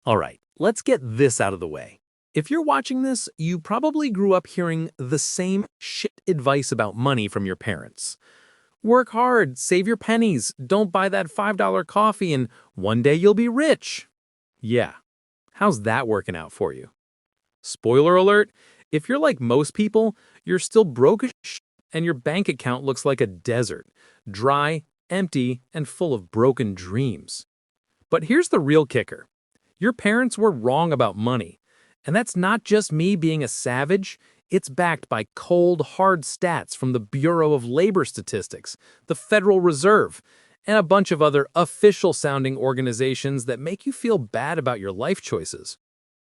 All right, let's get this out of the way. If you're watching this, you probably grew up hearing the same shit advice about money from your parents. Work hard, save your pennies, don't buy that $5 coffee, and one day you'll be rich. Yeah, how's that working out for you? Spoiler alert, if you're like most people, you're still broke as shit and your bank account looks like a desert, dry, empty, and full of broken dreams. But here's the real kicker. Your parents were wrong about money. And that's not just me being a savage, it's backed by cold, hard stats from the Bureau of Labor Statistics, the Federal Reserve, and a bunch of other official-sounding organizations that make you feel bad about your life choices.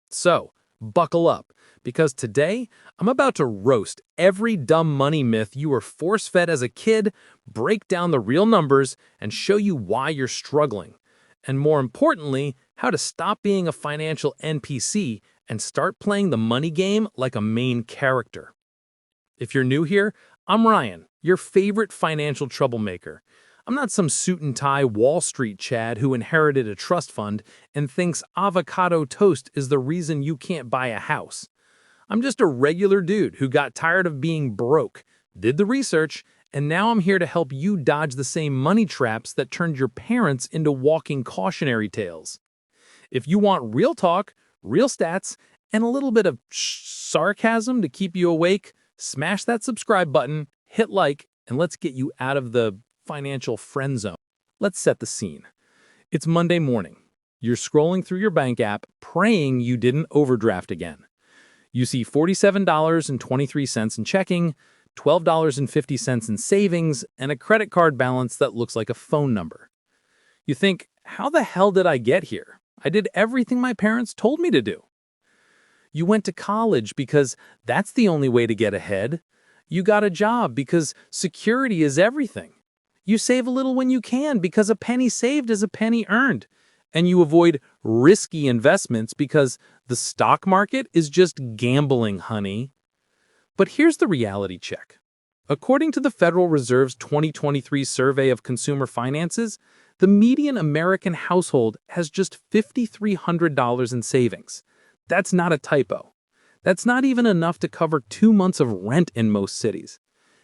So, buckle up, because today I'm about to roast every dumb money myth you were force-fed as a kid, break down the real numbers, and show you why you're struggling. And more importantly, how to stop being a financial NPC and start playing the money game like a main character. If you're new here, I'm Ryan, your favorite financial troublemaker. I'm not some suit and tie Wall Street Chad who inherited a trust fund and thinks avocado toast is the reason you can't buy a house. I'm just a regular dude who got tired of being broke, did the research, and now I'm here to help you dodge the same money traps that turned your parents into walking cautionary tales. If you want real talk, real stats, and a little bit of sarcasm to keep you awake, smash that subscribe button, hit like, and let's get you out of the financial friend zone. Let's set the scene. It's Monday morning. You're scrolling through your bank app, praying you didn't overdraft again. You see $47.23 in checking, $12.50 in savings, and a credit card balance that looks like a phone number. You think, how the hell did I get here? I did everything my parents told me to do. You went to college because that's the only way to get ahead. You got a job because security is everything. You save a little when you can because a penny saved is a penny earned. And you avoid risky investments because the stock market is just gambling, honey. But here's the reality check. According to the Federal Reserve's 2023 survey of consumer finances, the median American household has just $5,300 in savings. That's not a typo. That's not even enough to cover 2 months of rent in most cities.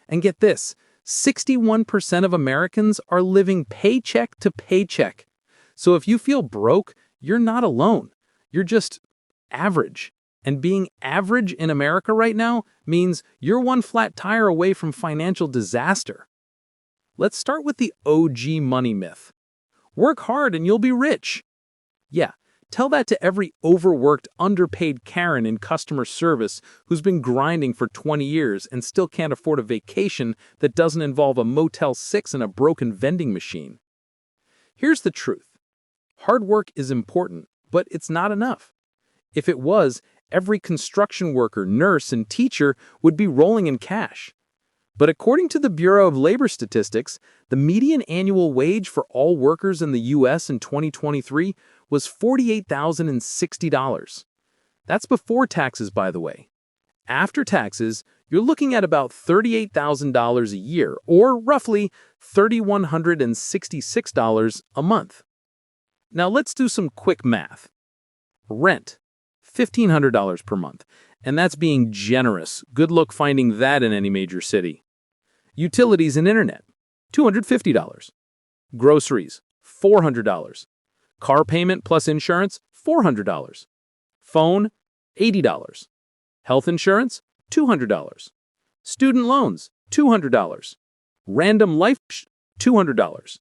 And get this, 61% of Americans are living paycheck to paycheck. So if you feel broke, you're not alone. You're just average. And being average in America right now means you're one flat tire away from financial disaster. Let's start with the OG money myth. Work hard and you'll be rich. Yeah, tell that to every overworked, underpaid Karen in customer service who's been grinding for 20 years and still can't afford a vacation that doesn't involve a Motel 6 and a broken vending machine. Here's the truth. Hard work is important, but it's not enough. If it was, every construction worker, nurse, and teacher would be rolling in cash. But according to the Bureau of Labor Statistics, the median annual wage for all workers in the U.S. in 2023 was $48,060. That's before taxes, by the way. After taxes, you're looking at about $38,000 a year, or roughly $3,166 a month. Now let's do some quick math. Rent, $1,500 per month, and that's being generous. Good luck finding that in any major city. Utilities and internet, $250. Groceries, $400. Car payment plus insurance, $400. Phone, $80. Health insurance, $200. Student loans, $200. Random life, $200.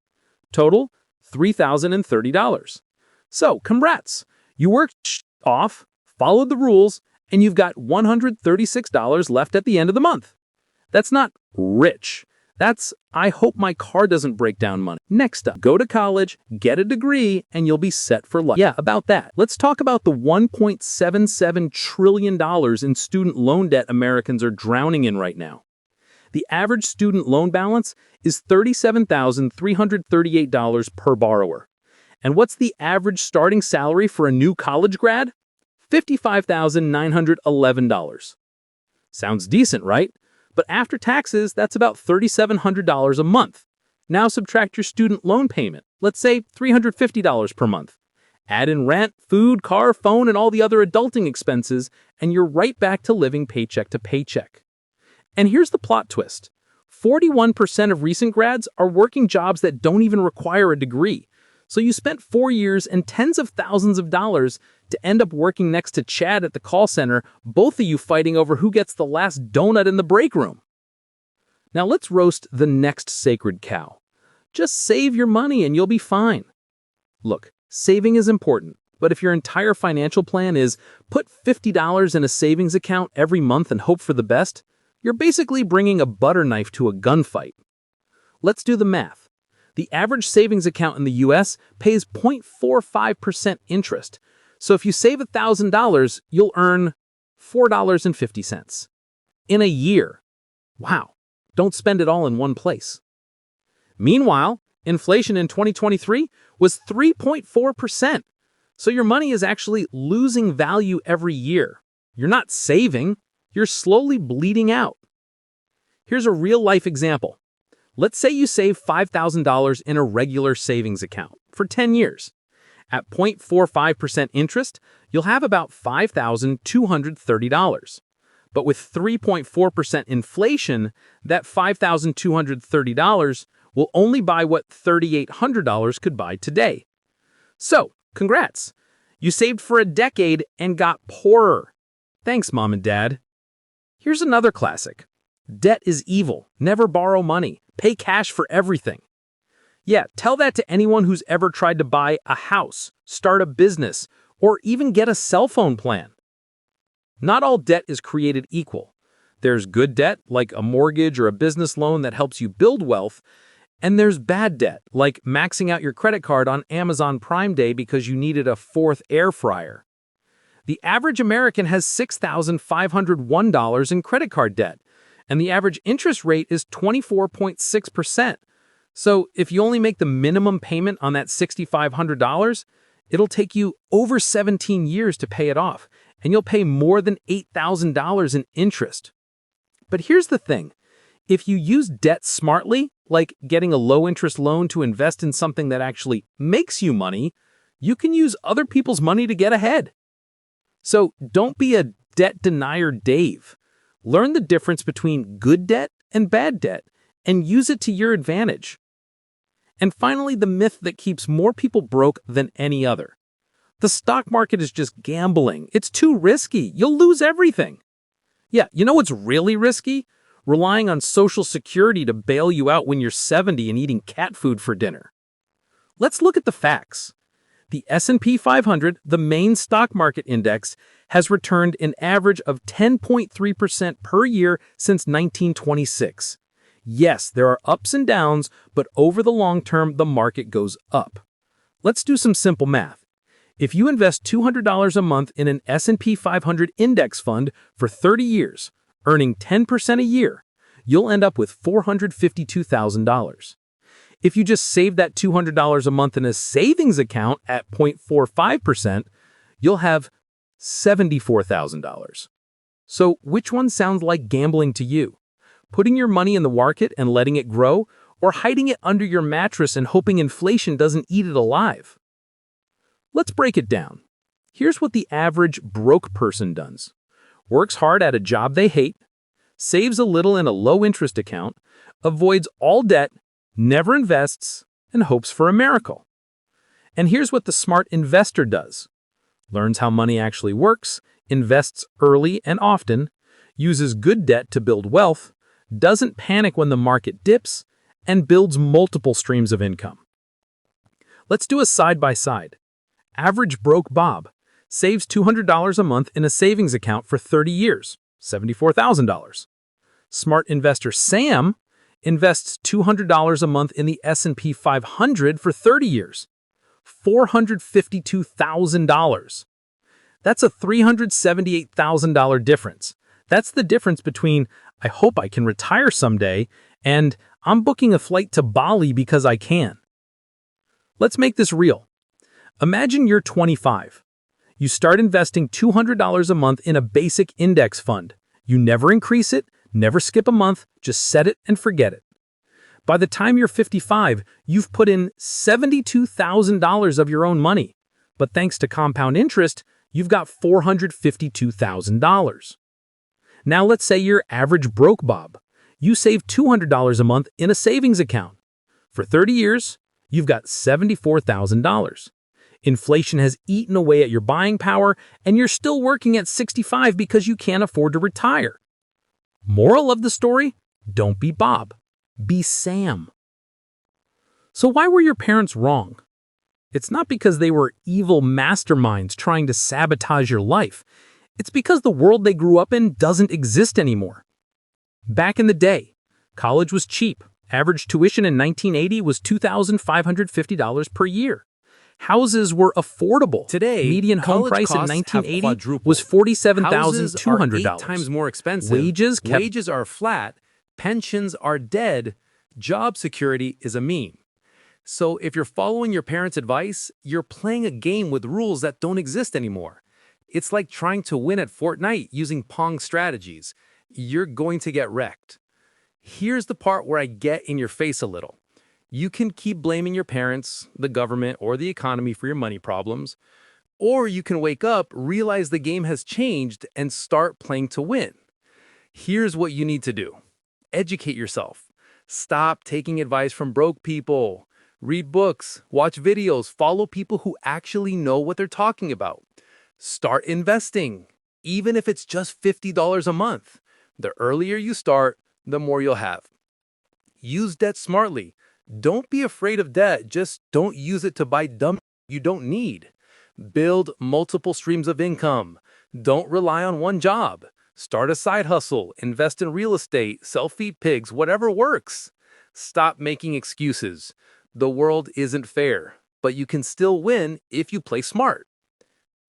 Total, $3,030. So, congrats. You worked off, followed the rules, and you've got $136 left at the end of the month. That's not rich. That's, I hope my car doesn't break down money. Next up, go to college, get a degree, and you'll be set for life. Yeah, about that. Let's talk about the $1.77 trillion in student loan debt Americans are drowning in right now. The average student loan balance is $37,338 per borrower. And what's the average starting salary for a new college grad? $55,911. Sounds decent, right? But after taxes, that's about $3,700 a month. Now subtract your student loan payment, let's say $350 per month. Add in rent, food, car, phone, and all the other adulting expenses, and you're right back to living paycheck to paycheck. And here's the plot twist. 41% of recent grads are working jobs that don't even require a degree. So you spent 4 years and tens of thousands of dollars to end up working next to Chad at the call center, both of you fighting over who gets the last donut in the break room. Now let's roast the next sacred cow. Just save your money and you'll be fine. Look, saving is important, but if your entire financial plan is put $50 in a savings account every month and hope for the best, you're basically bringing a butter knife to a gunfight. Let's do the math. The average savings account in the US pays 0.45% interest. So if you save $1,000, you'll earn $4.50 in a year. Wow, don't spend it all in one place. Meanwhile, inflation in 2023 was 3.4%. So your money is actually losing value every year. You're not saving, you're slowly bleeding out. Here's a real-life example. Let's say you save $5,000 in a regular savings account for 10 years. At 0.45% interest, you'll have about $5,230. But with 3.4% inflation, that $5,230 will only buy what $3,800 could buy today. So, congrats! You saved for a decade and got poorer. Thanks, Mom and Dad. Here's another classic. Debt is evil. Never borrow money. Pay cash for everything. Yeah, tell that to anyone who's ever tried to buy a house, start a business, or even get a cell phone plan. Not all debt is created equal. There's good debt, like a mortgage or a business loan that helps you build wealth, and there's bad debt, like maxing out your credit card on Amazon Prime Day because you needed a fourth air fryer. The average American has $6,501 in credit card debt, and the average interest rate is 24.6%. So if you only make the minimum payment on that $6,500, it'll take you over 17 years to pay it off, and you'll pay more than $8,000 in interest. But here's the thing. If you use debt smartly, like getting a low-interest loan to invest in something that actually makes you money, you can use other people's money to get ahead. So don't be a debt denier Dave. Learn the difference between good debt and bad debt, and use it to your advantage. And finally, the myth that keeps more people broke than any other. The stock market is just gambling. It's too risky. You'll lose everything. Yeah, you know what's really risky? Relying on Social Security to bail you out when you're 70 and eating cat food for dinner. Let's look at the facts. The S&P 500, the main stock market index, has returned an average of 10.3% per year since 1926. Yes, there are ups and downs, but over the long term, the market goes up. Let's do some simple math. If you invest $200 a month in an S&P 500 index fund for 30 years, earning 10% a year, you'll end up with $452,000. If you just save that $200 a month in a savings account at 0.45%, you'll have $74,000. So which one sounds like gambling to you? Putting your money in the market and letting it grow, or hiding it under your mattress and hoping inflation doesn't eat it alive? Let's break it down. Here's what the average broke person does. Works hard at a job they hate, saves a little in a low-interest account, avoids all debt, never invests, and hopes for a miracle. And here's what the smart investor does. Learns how money actually works, invests early and often, uses good debt to build wealth, doesn't panic when the market dips, and builds multiple streams of income. Let's do a side-by-side. Average broke Bob saves $200 a month in a savings account for 30 years, $74,000. Smart investor Sam invests $200 a month in the S&P 500 for 30 years, $452,000. That's a $378,000 difference. That's the difference between I hope I can retire someday and I'm booking a flight to Bali because I can. Let's make this real. Imagine you're 25. You start investing $200 a month in a basic index fund. You never increase it, never skip a month, just set it and forget it. By the time you're 55, you've put in $72,000 of your own money. But thanks to compound interest, you've got $452,000. Now let's say you're average broke Bob. You save $200 a month in a savings account. For 30 years, you've got $74,000. Inflation has eaten away at your buying power, and you're still working at 65 because you can't afford to retire. Moral of the story? Don't be Bob. Be Sam. So why were your parents wrong? It's not because they were evil masterminds trying to sabotage your life. It's because the world they grew up in doesn't exist anymore. Back in the day, college was cheap. Average tuition in 1980 was $2,550 per year. Houses were affordable. Today, median home price in 1980 was $47,200. 8 times more expensive. Wages are flat. Pensions are dead. Job security is a meme. So if you're following your parents' advice, you're playing a game with rules that don't exist anymore. It's like trying to win at Fortnite using Pong strategies. You're going to get wrecked. Here's the part where I get in your face a little. You can keep blaming your parents, the government, or the economy for your money problems, or you can wake up, realize the game has changed, and start playing to win. Here's what you need to do. Educate yourself. Stop taking advice from broke people. Read books, watch videos, follow people who actually know what they're talking about. Start investing, even if it's just $50 a month. The earlier you start, the more you'll have. Use debt smartly. Don't be afraid of debt, just don't use it to buy dumb you don't need. Build multiple streams of income. Don't rely on one job. Start a side hustle, invest in real estate, feed pigs, whatever works. Stop making excuses. The world isn't fair, but you can still win if you play smart.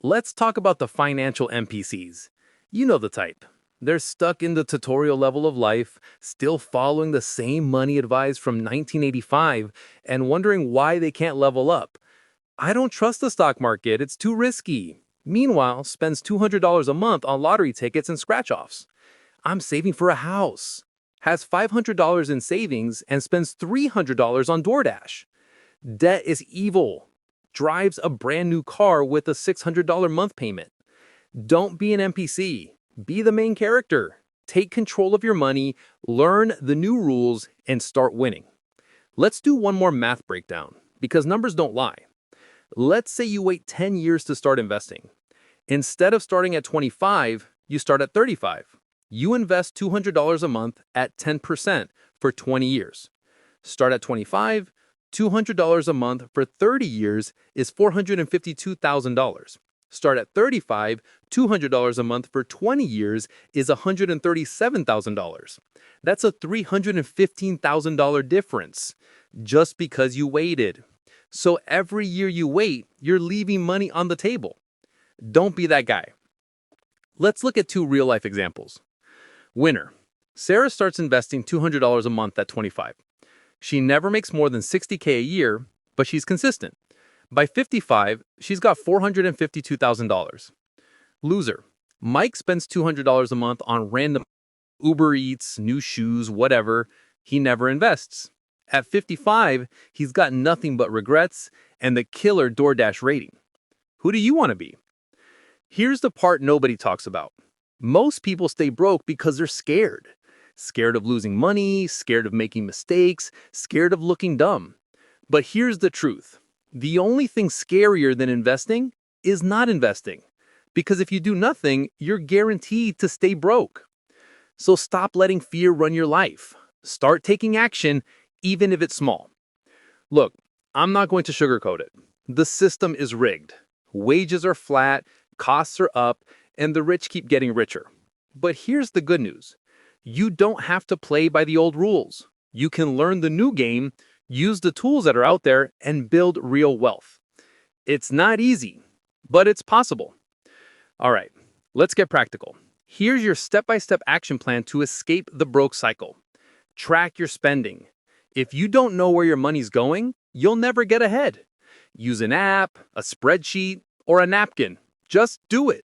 Let's talk about the financial NPCs. You know the type. They're stuck in the tutorial level of life, still following the same money advice from 1985 and wondering why they can't level up. I don't trust the stock market, it's too risky. Meanwhile, spends $200 a month on lottery tickets and scratch-offs. I'm saving for a house. Has $500 in savings and spends $300 on DoorDash. Debt is evil. Drives a brand new car with a $600 month payment. Don't be an NPC. Be the main character. Take control of your money, learn the new rules, and start winning. Let's do one more math breakdown, because numbers don't lie. Let's say you wait 10 years to start investing. Instead of starting at 25, you start at 35. You invest $200 a month at 10% for 20 years. Start at 25, $200 a month for 30 years is $452,000. Start at 35, $200 a month for 20 years is $137,000. That's a $315,000 difference just because you waited. So every year you wait, you're leaving money on the table. Don't be that guy. Let's look at 2 real-life examples. Winner. Sarah starts investing $200 a month at 25. She never makes more than $60K a year, but she's consistent. By 55, she's got $452,000. Loser. Mike spends $200 a month on random Uber Eats, new shoes, whatever. He never invests. At 55, he's got nothing but regrets and the killer DoorDash rating. Who do you want to be? Here's the part nobody talks about. Most people stay broke because they're scared. Scared of losing money, scared of making mistakes, scared of looking dumb. But here's the truth. The only thing scarier than investing is not investing. Because if you do nothing, you're guaranteed to stay broke. So stop letting fear run your life. Start taking action, even if it's small. Look, I'm not going to sugarcoat it. The system is rigged. Wages are flat, costs are up, and the rich keep getting richer. But here's the good news. You don't have to play by the old rules. You can learn the new game, use the tools that are out there, and build real wealth. It's not easy, but it's possible. All right, let's get practical. Here's your step-by-step action plan to escape the broke cycle. Track your spending. If you don't know where your money's going, you'll never get ahead. Use an app, a spreadsheet, or a napkin. Just do it.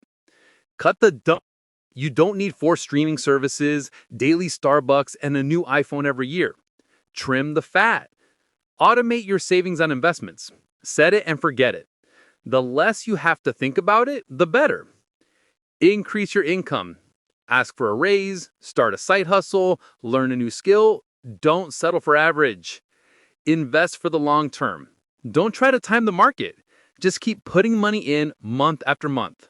Cut the dump. You don't need 4 streaming services, daily Starbucks, and a new iPhone every year. Trim the fat. Automate your savings on investments. Set it and forget it. The less you have to think about it, the better. Increase your income. Ask for a raise, start a side hustle, learn a new skill. Don't settle for average. Invest for the long term. Don't try to time the market. Just keep putting money in month after month.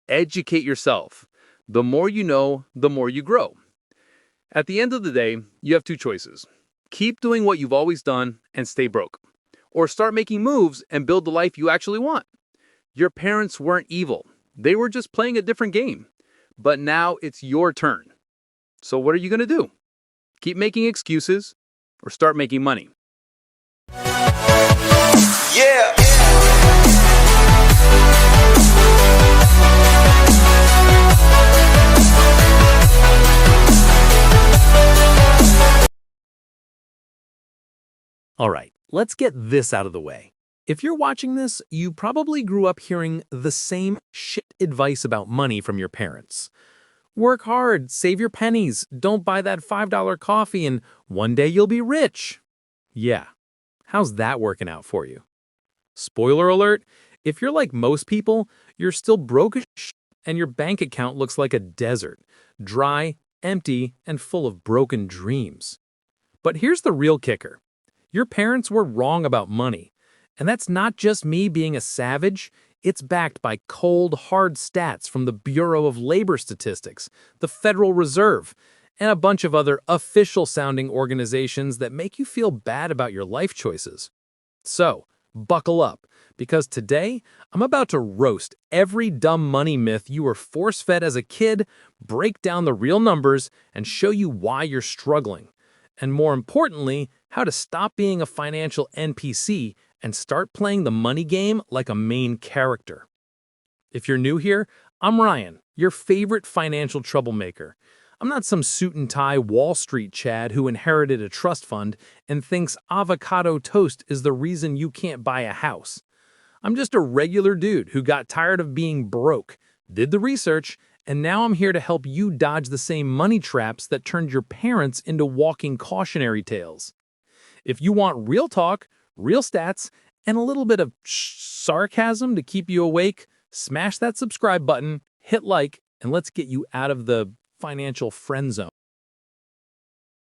Educate yourself. The more you know, the more you grow. At the end of the day, you have two choices. Keep doing what you've always done and stay broke. Or start making moves and build the life you actually want. Your parents weren't evil. They were just playing a different game. But now it's your turn. So what are you going to do? Keep making excuses or start making money? Yeah. All right, let's get this out of the way. If you're watching this, you probably grew up hearing the same shit advice about money from your parents. Work hard, save your pennies, don't buy that $5 coffee, and one day you'll be rich. Yeah, how's that working out for you? Spoiler alert, if you're like most people, you're still broke as shit and your bank account looks like a desert, dry, empty, and full of broken dreams. But here's the real kicker. Your parents were wrong about money. And that's not just me being a savage, it's backed by cold, hard stats from the Bureau of Labor Statistics, the Federal Reserve, and a bunch of other official-sounding organizations that make you feel bad about your life choices. So, buckle up, because today I'm about to roast every dumb money myth you were force-fed as a kid, break down the real numbers, and show you why you're struggling. And more importantly, how to stop being a financial NPC and start playing the money game like a main character. If you're new here, I'm Ryan, your favorite financial troublemaker. I'm not some suit and tie Wall Street Chad who inherited a trust fund and thinks avocado toast is the reason you can't buy a house. I'm just a regular dude who got tired of being broke, did the research, and now I'm here to help you dodge the same money traps that turned your parents into walking cautionary tales. If you want real talk, real stats, and a little bit of sarcasm to keep you awake, smash that subscribe button, hit like, and let's get you out of the financial friend zone.